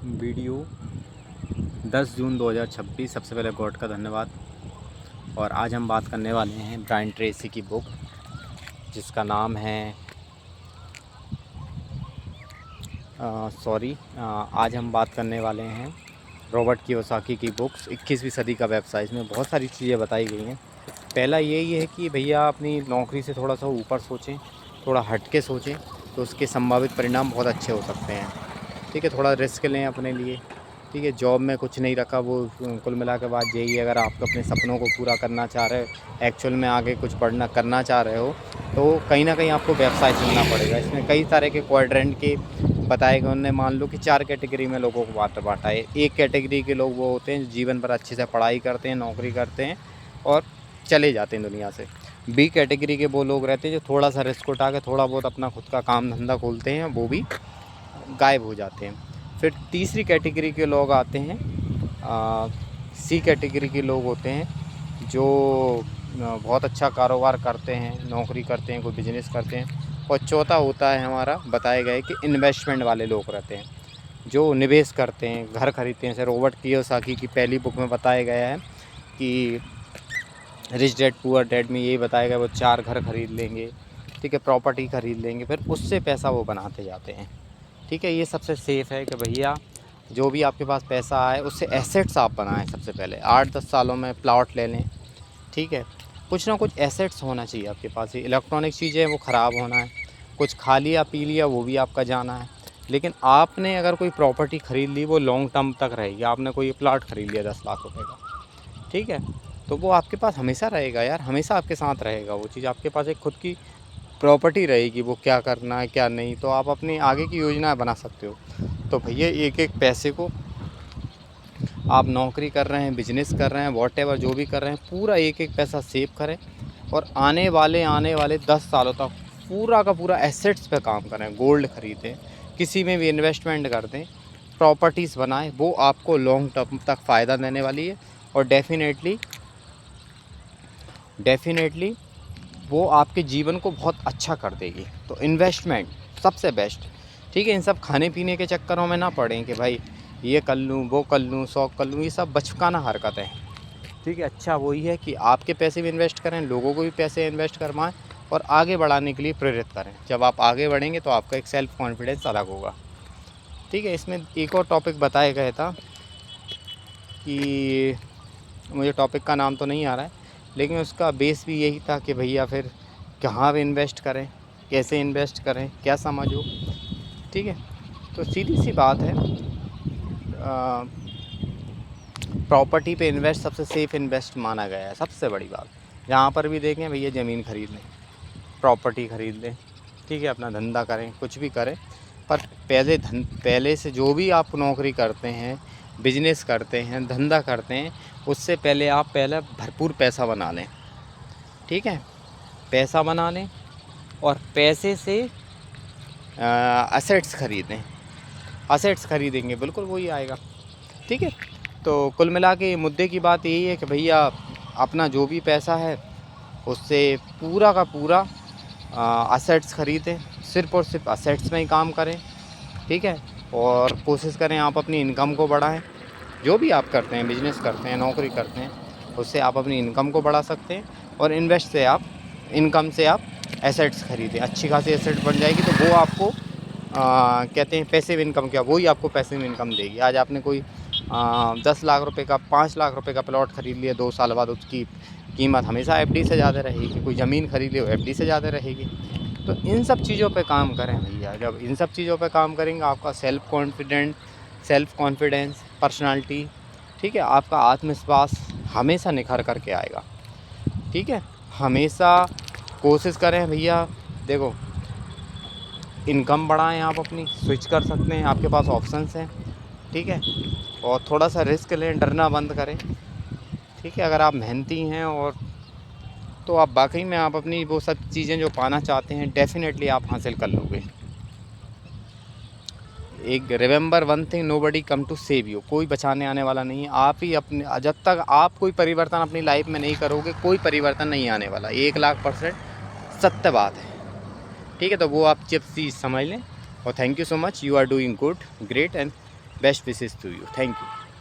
Video 10 जून 2026। सबसे पहले God का धन्यवाद। और आज हम बात करने वाले हैं ब्रायन ट्रेसी की बुक जिसका नाम है आज हम बात करने वाले हैं रॉबर्ट कियोसाकी की बुक्स 21वीं सदी का व्यवसाय। इसमें बहुत सारी चीज़ें बताई गई हैं। पहला यही है कि भैया अपनी नौकरी से थोड़ा सा ऊपर सोचें, थोड़ा हट के सोचें, तो उसके संभावित परिणाम बहुत अच्छे हो सकते हैं। ठीक है, थोड़ा रिस्क लें अपने लिए। ठीक है, जॉब में कुछ नहीं रखा, वो कुल मिला के बात यही है। अगर आप अपने सपनों को पूरा करना चाह रहे हो, एक्चुअल में आगे कुछ बढ़ना करना चाह रहे हो, तो कहीं ना कहीं आपको व्यवसाय चुनना पड़ेगा। इसमें कई तरह के क्वाड्रेंट के बताए गए। उन्होंने मान लो कि 4 कैटेगरी में लोगों को बांटा है। एक कैटेगरी के लोग वो होते हैं जो जीवन भर अच्छे से पढ़ाई करते हैं, नौकरी करते हैं और चले जाते हैं दुनिया से। बी कैटेगरी के वो लोग रहते हैं जो थोड़ा सा रिस्क उठा के थोड़ा बहुत अपना खुद का काम धंधा खोलते हैं, वो भी गायब हो जाते हैं। फिर तीसरी कैटेगरी के लोग आते हैं, सी कैटेगरी के लोग होते हैं जो बहुत अच्छा कारोबार करते हैं, नौकरी करते हैं, कोई बिजनेस करते हैं। और चौथा होता है हमारा बताया गया है कि इन्वेस्टमेंट वाले लोग रहते हैं जो निवेश करते हैं, घर खरीदते हैं। जैसे रॉबर्ट कियोसाकी की पहली बुक में बताया गया है कि रिच डैड पुअर डैड में यही बताया गया, वो 4 घर खरीद लेंगे, ठीक है, प्रॉपर्टी खरीद लेंगे, फिर उससे पैसा वो बनाते जाते हैं। ठीक है, ये सबसे सेफ़ है कि भैया जो भी आपके पास पैसा आए उससे एसेट्स आप बनाएं। सबसे पहले 8-10 सालों में प्लॉट ले लें। ठीक है, कुछ ना कुछ एसेट्स होना चाहिए आपके पास। ये इलेक्ट्रॉनिक चीज़ें वो ख़राब होना है, कुछ खा लिया पी लिया वो भी आपका जाना है। लेकिन आपने अगर कोई प्रॉपर्टी ख़रीद ली वो लॉन्ग टर्म तक रहेगी। आपने कोई प्लॉट ख़रीद लिया 10 लाख रुपए का, ठीक है, तो वो आपके पास हमेशा रहेगा यार, हमेशा आपके साथ रहेगा वो चीज़। आपके पास एक खुद की प्रॉपर्टी रहेगी, वो क्या करना है क्या नहीं, तो आप अपनी आगे की योजना बना सकते हो। तो भैया एक एक पैसे को आप नौकरी कर रहे हैं, बिजनेस कर रहे हैं, वॉटेवर जो भी कर रहे हैं, पूरा एक एक पैसा सेव करें और आने वाले 10 सालों तक पूरा का पूरा एसेट्स पे काम करें। गोल्ड खरीदें, किसी में भी इन्वेस्टमेंट कर दें, प्रॉपर्टीज़ बनाएं, वो आपको लॉन्ग टर्म तक फ़ायदा देने वाली है। और डेफिनेटली वो आपके जीवन को बहुत अच्छा कर देगी। तो इन्वेस्टमेंट सबसे बेस्ट। ठीक है, इन सब खाने पीने के चक्करों में ना पड़ें कि भाई ये कर लूँ, वो कर लूँ, शौक कर लूँ, ये सब बचकाना हरकत है। ठीक है, अच्छा वही है कि आपके पैसे भी इन्वेस्ट करें, लोगों को भी पैसे इन्वेस्ट करवाएं और आगे बढ़ाने के लिए प्रेरित करें। जब आप आगे बढ़ेंगे तो आपका एक सेल्फ कॉन्फिडेंस अलग होगा। ठीक है, इसमें एक और टॉपिक बताया गया था कि मुझे टॉपिक का नाम तो नहीं आ रहा है, लेकिन उसका बेस भी यही था कि भैया फिर कहाँ पे इन्वेस्ट करें, कैसे इन्वेस्ट करें, क्या समझो। ठीक है, तो सीधी सी बात है, प्रॉपर्टी पे इन्वेस्ट सबसे सेफ़ इन्वेस्ट माना गया है। सबसे बड़ी बात, जहाँ पर भी देखें भैया ज़मीन खरीद लें, प्रॉपर्टी खरीद लें, ठीक है, अपना धंधा करें, कुछ भी करें, पर पहले से जो भी आप नौकरी करते हैं, बिजनेस करते हैं, धंधा करते हैं, उससे पहले आप भरपूर पैसा बना लें। ठीक है, पैसा बना लें और पैसे से असेट्स खरीदें। असेट्स खरीदेंगे बिल्कुल वही आएगा। ठीक है, तो कुल मिला के मुद्दे की बात यही है कि भैया अपना जो भी पैसा है उससे पूरा का पूरा असेट्स खरीदें, सिर्फ़ और सिर्फ असेट्स में ही काम करें। ठीक है, और कोशिश करें आप अपनी इनकम को बढ़ाएं। जो भी आप करते हैं, बिजनेस करते हैं, नौकरी करते हैं, उससे आप अपनी इनकम को बढ़ा सकते हैं। और इनकम से आप एसेट्स खरीदें, अच्छी खासी एसेट बन जाएगी तो वो आपको कहते हैं पैसिव इनकम। क्या वही आपको पैसिव इनकम देगी। आज आपने कोई 10 लाख रुपए का 5 लाख रुपए का प्लॉट ख़रीद लिया, 2 साल बाद उसकी कीमत हमेशा एफडी से ज़्यादा रहेगी। कोई ज़मीन खरीद ली, वो एफडी से ज़्यादा रहेगी। तो इन सब चीज़ों पे काम करें भैया। जब इन सब चीज़ों पे काम करेंगे आपका सेल्फ कॉन्फिडेंस, पर्सनालिटी, ठीक है, आपका आत्मविश्वास हमेशा निखर कर के आएगा। ठीक है, हमेशा कोशिश करें भैया। देखो, इनकम बढ़ाएं, आप अपनी स्विच कर सकते हैं, आपके पास ऑप्शंस हैं। ठीक है, और थोड़ा सा रिस्क लें, डरना बंद करें। ठीक है, अगर आप मेहनती हैं और तो आप वाकई में आप अपनी वो सब चीज़ें जो पाना चाहते हैं डेफिनेटली आप हासिल कर लोगे। एक remember one thing, nobody come to save you. कोई बचाने आने वाला नहीं है। आप ही अपने, जब तक आप कोई परिवर्तन अपनी लाइफ में नहीं करोगे कोई परिवर्तन नहीं आने वाला। 1,00,000% सत्य बात है। ठीक है, तो वो आप जब चीज़ समझ लें। और thank you so much, you are doing good, great and best wishes to you. Thank you.